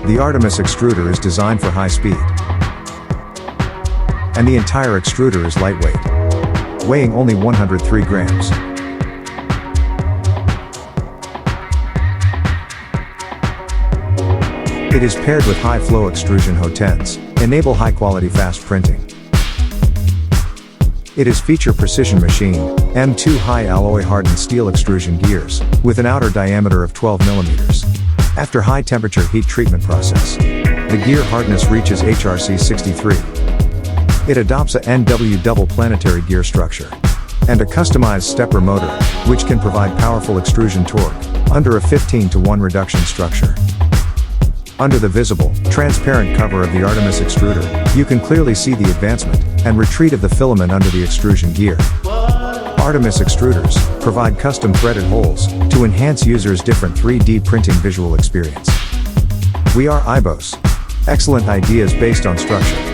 The Artemis extruder is designed for high speed. And the entire extruder is lightweight, weighing only 103 grams. It is paired with high-flow extrusion hotends, enable high-quality fast printing. It is feature precision machined, M2 high alloy hardened steel extrusion gears, with an outer diameter of 12 mm. After high temperature heat treatment process, the gear hardness reaches HRC 63. It adopts a NW double planetary gear structure and a customized stepper motor, which can provide powerful extrusion torque under a 15:1 reduction structure. Under the visible, transparent cover of the Artemis extruder, you can clearly see the advancement and retreat of the filament under the extrusion gear. Artemis extruders provide custom threaded holes to enhance users' different 3D printing visual experience. We are EIBOS. Excellent ideas based on structure.